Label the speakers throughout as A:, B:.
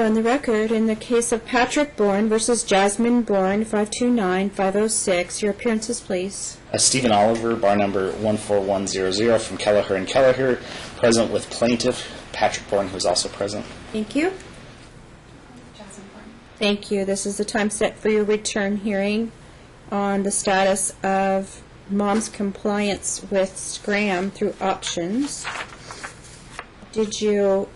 A: in the record, in the case of Patrick Bourn versus Jasmine Bourn, 529-506, your appearances, please.
B: Stephen Oliver, bar number 14100 from Kelleher and Kelleher, present with plaintiff Patrick Bourn, who is also present.
A: Thank you.
C: Jasmine Bourn.
A: Thank you. This is the time set for your return hearing on the status of mom's compliance with Scram through options. Did you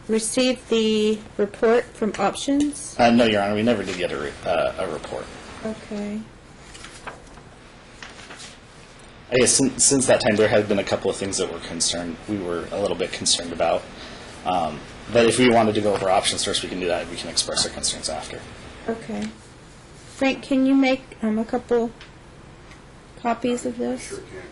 A: receive the report from options?
B: No, Your Honor, we never did get a report.
A: Okay.
B: I guess since that time there have been a couple of things that we were a little bit concerned about. But if we wanted to go over options first, we can do that. We can express our concerns after.
A: Okay. Frank, can you make a couple copies of this?
D: Sure can.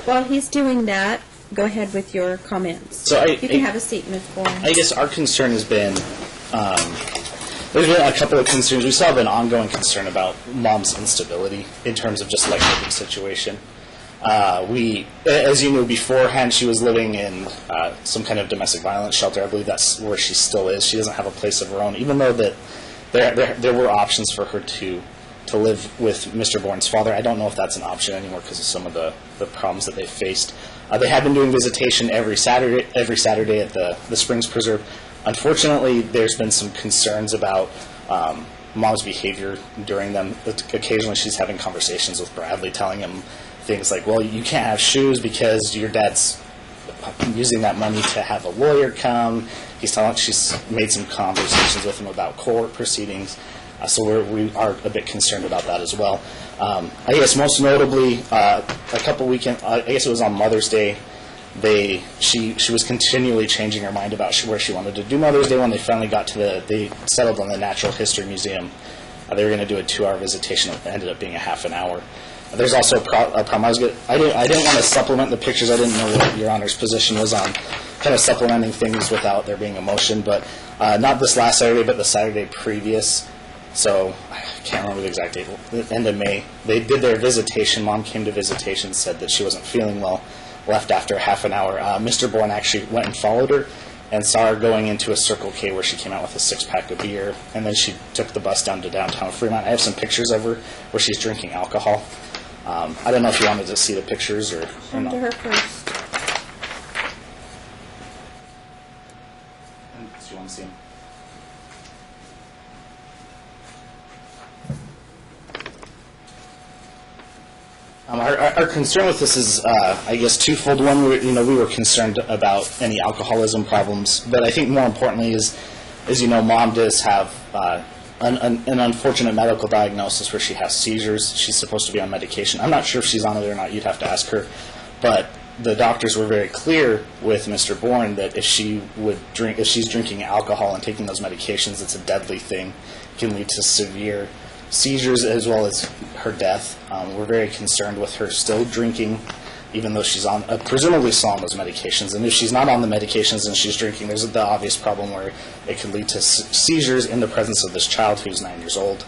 A: While he's doing that, go ahead with your comments.
B: So
A: you can have a seat, Ms. Bourne.
B: I guess our concern has been, there's been a couple of concerns. We still have an ongoing concern about mom's instability in terms of just like living situation. As you knew beforehand, she was living in some kind of domestic violence shelter. I believe that's where she still is. She doesn't have a place of her own, even though that there were options for her to live with Mr. Bourne's father. I don't know if that's an option anymore because of some of the problems that they faced. They have been doing visitation every Saturday at the Springs Preserve. Unfortunately, there's been some concerns about mom's behavior during them. Occasionally she's having conversations with Bradley, telling him things like, well, you can't have shoes because your dad's using that money to have a lawyer come. She's made some conversations with him about court proceedings. So we are a bit concerned about that as well. I guess most notably, a couple weekends, I guess it was on Mother's Day, she was continually changing her mind about where she wanted to do Mother's Day. When they finally got to they settled on the Natural History Museum, they were going to do a 2-hour visitation. It ended up being a half an hour. There's also a problem. I didn't want to supplement the pictures. I didn't know what Your Honor's position was on kind of supplementing things without there being a motion, but not this last Saturday, but the Saturday previous. So I can't remember the exact date, the end of May. They did their visitation. Mom came to visitation, said that she wasn't feeling well, left after half an hour. Mr. Bourne actually went and followed her and saw her going into a Circle K where she came out with a 6-pack of beer, and then she took the bus down to downtown Fremont. I have some pictures of her where she's drinking alcohol. I don't know if you wanted to see the pictures or
A: Come
B: not.
A: to her first.
B: Do you want to see them? Our concern with this is, I guess, twofold. One, we were concerned about any alcoholism problems, but I think more importantly is Mom does have an unfortunate medical diagnosis where she has seizures. She's supposed to be on medication. I'm not sure if she's on it or not. You'd have to ask her. But the doctors were very clear with Mr. Bourne that if she's drinking alcohol and taking those medications, it's a deadly thing. It can lead to severe seizures as well as her death. We're very concerned with her still drinking, even though she's on presumably still on those medications. And if she's not on the medications and she's drinking, there's the obvious problem where it could lead to seizures in the presence of this child who's 9 years old.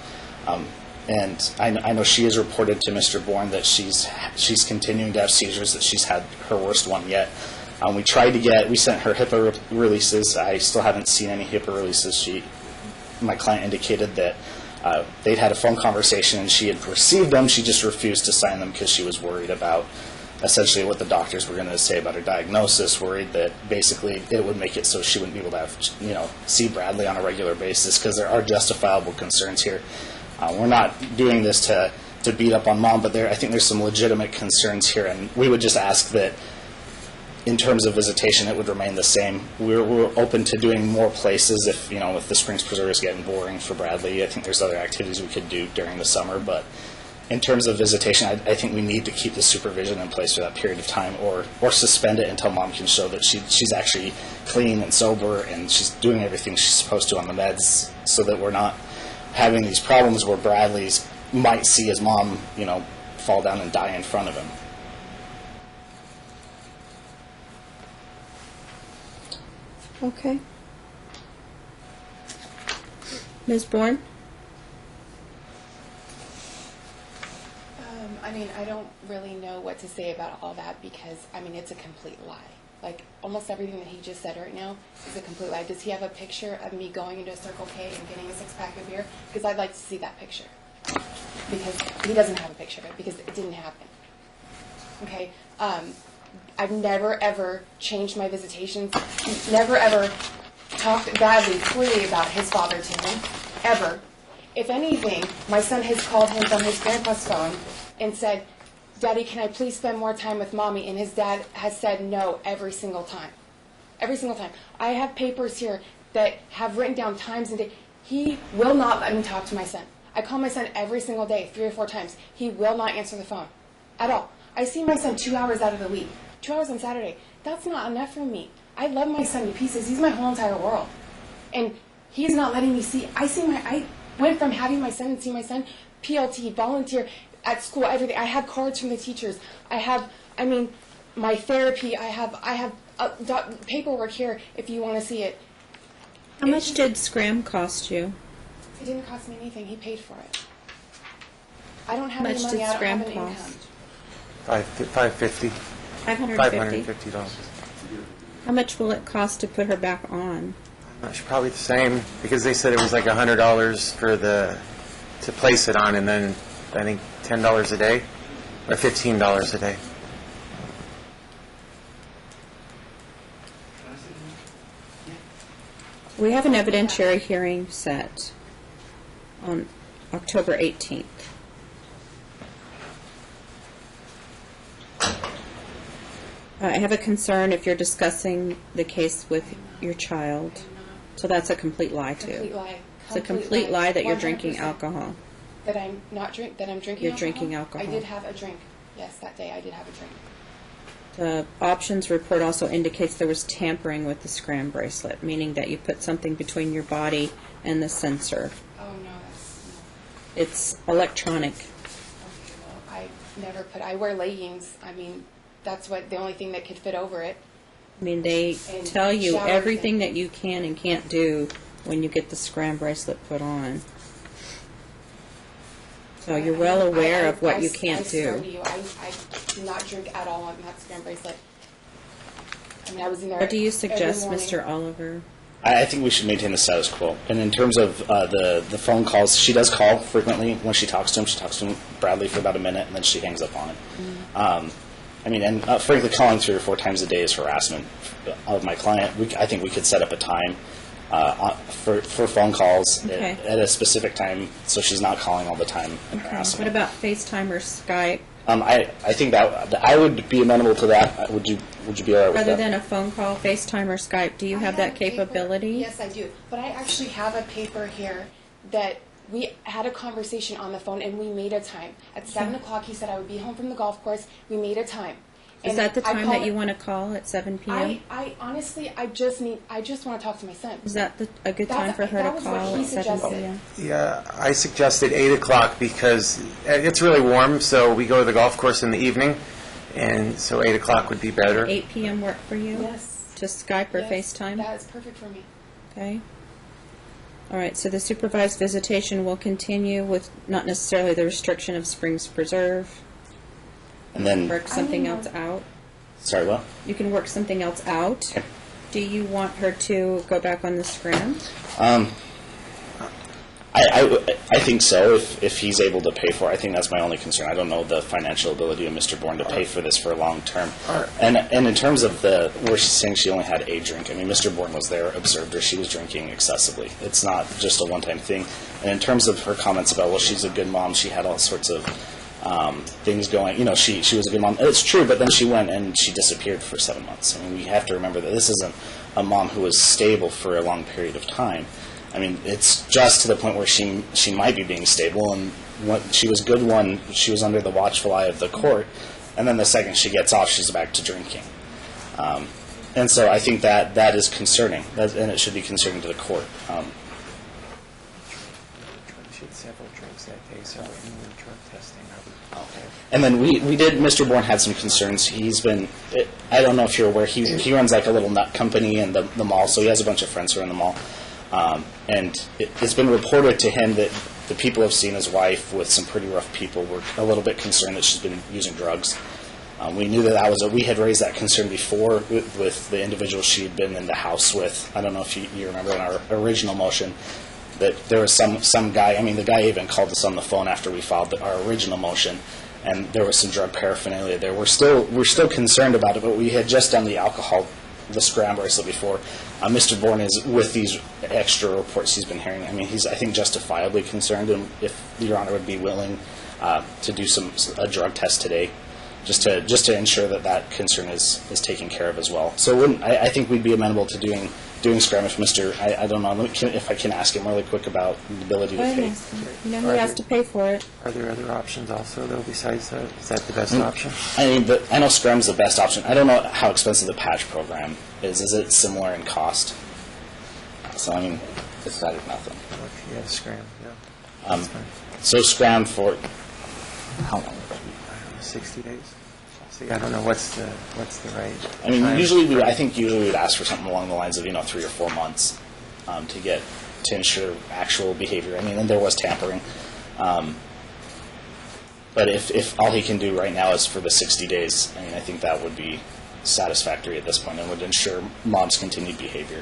B: And I know she has reported to Mr. Bourne that she's continuing to have seizures, that she's had her worst one yet. We sent her HIPAA releases. I still haven't seen any HIPAA releases. My client indicated that they'd had a phone conversation and she had received them. She just refused to sign them because she was worried about essentially what the doctors were going to say about her diagnosis, worried that basically it would make it so she wouldn't be able to see Bradley on a regular basis, because there are justifiable concerns here. We're not doing this to beat up on Mom, but I think there's some legitimate concerns here, and we would just ask that in terms of visitation, it would remain the same. We're open to doing more places if the Springs Preserve is getting boring for Bradley. I think there's other activities we could do during the summer, but in terms of visitation, I think we need to keep the supervision in place for that period of time, or suspend it until Mom can show that she's actually clean and sober and she's doing everything she's supposed to on the meds, so that we're not having these problems where Bradley's might see his mom, fall down and die in front of him.
A: Okay. Ms. Bourne?
C: I don't really know what to say about all that because, it's a complete lie. Like, almost everything that he just said right now is a complete lie. Does he have a picture of me going into a Circle K and getting a six-pack of beer? Because I'd like to see that picture. Because he doesn't have a picture of it, because it didn't happen. Okay? I've never, ever changed my visitations. Never, ever talked badly, freely about his father to him. Ever. If anything, my son has called him from his grandpa's phone and said, Daddy, can I please spend more time with Mommy? And his dad has said no every single time. Every single time. I have papers here that have written down times and days. He will not let me talk to my son. I call my son every single day, 3 or 4 times. He will not answer the phone. At all. I see my son 2 hours out of the week. 2 hours on Saturday. That's not enough for me. I love my son to pieces. He's my whole entire world. And he's not letting me see. I went from having my son and seeing my son, PLT, volunteer, at school, everything. I have cards from the teachers. My therapy. I have paperwork here if you want to see it.
A: How much did Scram cost you?
C: It didn't cost me anything. He paid for it. I don't have
A: How
C: any
A: much
C: money.
A: did
C: I don't
A: Scram
C: have an
A: cost?
C: income.
A: $550.
D: $550.
A: How much will it cost to put her back on?
D: Probably the same, because they said it was like $100 for to place it on, and then I think $10 a day or $15 a day.
A: We have an evidentiary hearing set on October 18th. I have a concern if you're discussing the case with your child. So that's a complete lie, too.
C: Complete lie.
A: It's a complete lie that you're drinking
C: 100%.
A: alcohol.
C: That I'm drinking
A: You're
C: alcohol?
A: drinking alcohol.
C: I did have a drink. Yes, that day I did have a drink.
A: The options report also indicates there was tampering with the Scram bracelet, meaning that you put something between your body and the sensor.
C: Oh, no, that's...
A: It's electronic.
C: Okay, well, I wear leggings. That's the only thing that could fit over it.
A: I mean, they
C: And
A: tell you
C: shower
A: everything
C: thing.
A: that you can and can't do when you get the Scram bracelet put on. So you're well aware of what you can't
C: I swear to
A: do.
C: you, I do not drink at all on that Scram bracelet. I was in there
A: What do you
C: every
A: suggest,
C: morning.
A: Mr. Oliver?
B: I think we should maintain the status quo. And in terms of the phone calls, she does call frequently. When she talks to him, Bradley, for about a minute, and then she hangs up on it. Frankly, calling 3 or 4 times a day is harassment of my client. I think we could set up a time for phone calls
A: Okay.
B: at a specific time, so she's not calling all the time and harassing.
A: What about FaceTime or Skype?
B: I think that I would be amenable to that. Would you be all right with
A: Rather
B: that?
A: than a phone call, FaceTime or Skype, do you
C: I
A: have that
C: a paper-
A: capability?
C: Yes, I do. But I actually have a paper here that we had a conversation on the phone and we made a time. At 7 o'clock, he said I would be home from the golf course. We made a time.
A: Is
C: And
A: that the
C: I
A: time
C: called-
A: that you want to call at 7 p.m.?
C: I honestly, I just want to talk to my son.
A: Is that a good time for her
C: that
A: to
C: was what
A: call
C: he
A: at 7
C: suggested.
A: p.m.?
D: Yeah, I suggested 8 o'clock because it's really warm, so we go to the golf course in the evening, and so 8 o'clock would be better.
A: 8 p.m. work for you?
C: Yes.
A: To Skype or
C: Yes,
A: FaceTime?
C: That is perfect for me.
A: Okay. All right, so the supervised visitation will continue with not necessarily the restriction of Springs Preserve.
B: And then,
A: Work something else out.
B: sorry, what?
A: You can work something else out.
B: Okay.
A: Do you want her to go back on the Scram?
B: I think so, if he's able to pay for it. I think that's my only concern. I don't know the financial ability of Mr. Bourn to pay for this for a long term. And in terms of where she's saying she only had a drink, Mr. Bourn was there, observed her. She was drinking excessively. It's not just a one-time thing. And in terms of her comments about, well, she's a good mom, she had all sorts of things going. She was a good mom. It's true, but then she went and she disappeared for 7 months. We have to remember that this isn't a mom who was stable for a long period of time. It's just to the point where she might be being stable, and she was good when she was under the watchful eye of the court, and then the second she gets off, she's back to drinking. And so I think that is concerning, and it should be concerning to the court.
D: She had several drinks that day, so any more drug testing, I would...
B: And then Mr. Bourne had some concerns. He's been, I don't know if you're aware, he runs like a little nut company in the mall, so he has a bunch of friends who are in the mall. And it's been reported to him that the people have seen his wife with some pretty rough people. Were a little bit concerned that she's been using drugs. We knew that we had raised that concern before with the individual she had been in the house with. I don't know if you remember in our original motion that there was some guy, I mean, the guy even called us on the phone after we filed our original motion, and there was some drug paraphernalia there. We're still concerned about it, but we had just done the scram bracelet before. Mr. Bourn is, with these extra reports he's been hearing, I mean, he's, I think, justifiably concerned, and if Your Honor would be willing to do a drug test today, just to ensure that concern is taken care of as well. So I think we'd be amenable to doing scram if Mr. I don't know if I can ask him really quick about the ability to pay.
A: You know, he has to pay for it.
D: Are there other options also, though, besides that? Is that the best option?
B: I mean, I know scram's the best option. I don't know how expensive the patch program is. Is it similar in cost? So, I mean, it's better than nothing.
D: Yeah, scram, yeah. That's fine.
B: So scram for how long?
D: I don't know, 60 days? See, I don't know what's the right
B: I mean,
D: time.
B: usually we'd ask for something along the lines of 3 or 4 months to ensure actual behavior. I mean, and there was tampering, but if all he can do right now is for the 60 days, I mean, I think that would be satisfactory at this point and would ensure mom's continued behavior.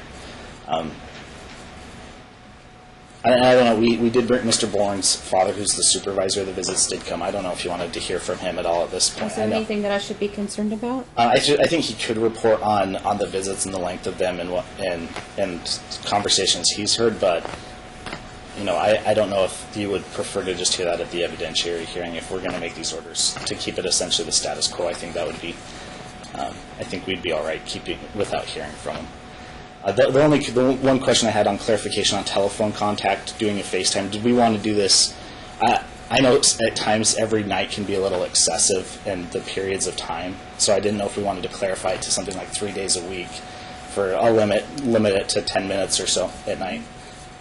B: I don't know. We did bring Mr. Bourne's father, who's the supervisor of the visits, did come. I don't know if you wanted to hear from him at all at this point.
A: Is there anything that I should be concerned about?
B: I think he could report on the visits and the length of them and conversations he's heard, but I don't know if you would prefer to just hear that at the evidentiary hearing. If we're going to make these orders to keep it essentially the status quo, I think that would be. I think we'd be all right keeping without hearing from him. The one question I had on clarification on telephone contact, doing a FaceTime, did we want to do this? I know at times every night can be a little excessive in the periods of time, so I didn't know if we wanted to clarify it to something like 3 days a week for a limit it to 10 minutes or so at night.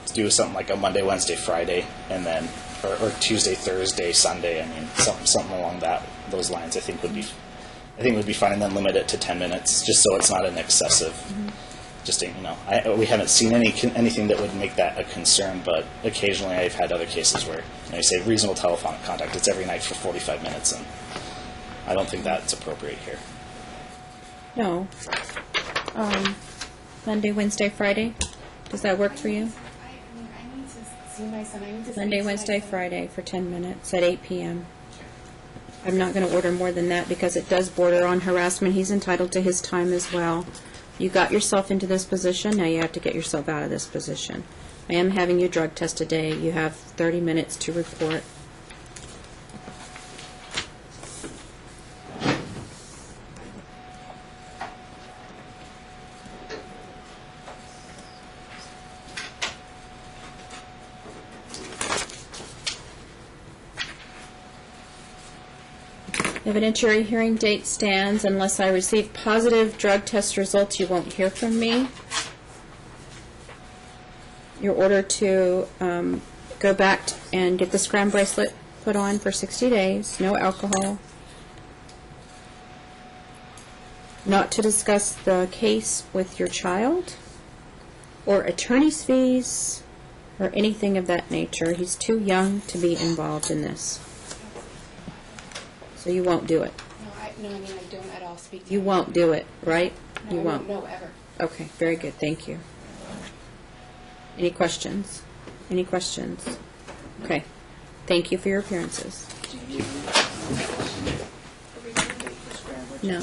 B: Let's do something like a Monday, Wednesday, Friday, and then or Tuesday, Thursday, Sunday. I mean, something along those lines. I think would be fine, and then limit it to 10 minutes, just so it's not an excessive. Mm-hmm. Just we haven't seen anything that would make that a concern, but occasionally I've had other cases where you say reasonable telephonic contact. It's every night for 45 minutes, and I don't think that's appropriate here.
A: No. Monday, Wednesday, Friday. Does that work for you?
C: I need to see my son.
A: Monday, Wednesday, Friday for 10 minutes at 8 p.m. I'm not going to order more than that because it does border on harassment. He's entitled to his time as well. You got yourself into this position, now you have to get yourself out of this position. I am having you drug test today. You have 30 minutes to report. Evidentiary hearing date stands unless I receive positive drug test results. You won't hear from me. You're ordered to go back and get the scram bracelet put on for 60 days. No alcohol. Not to discuss the case with your child or attorney's fees or anything of that nature. He's too young to be involved in this. So you won't do it.
C: No, I mean, I don't at all speak to
A: You
C: him.
A: won't do it, right?
C: No,
A: You
C: I
A: won't.
C: No, ever.
A: Okay, very good. Thank you. Any questions? Any questions? Okay. Thank you for your appearances. No.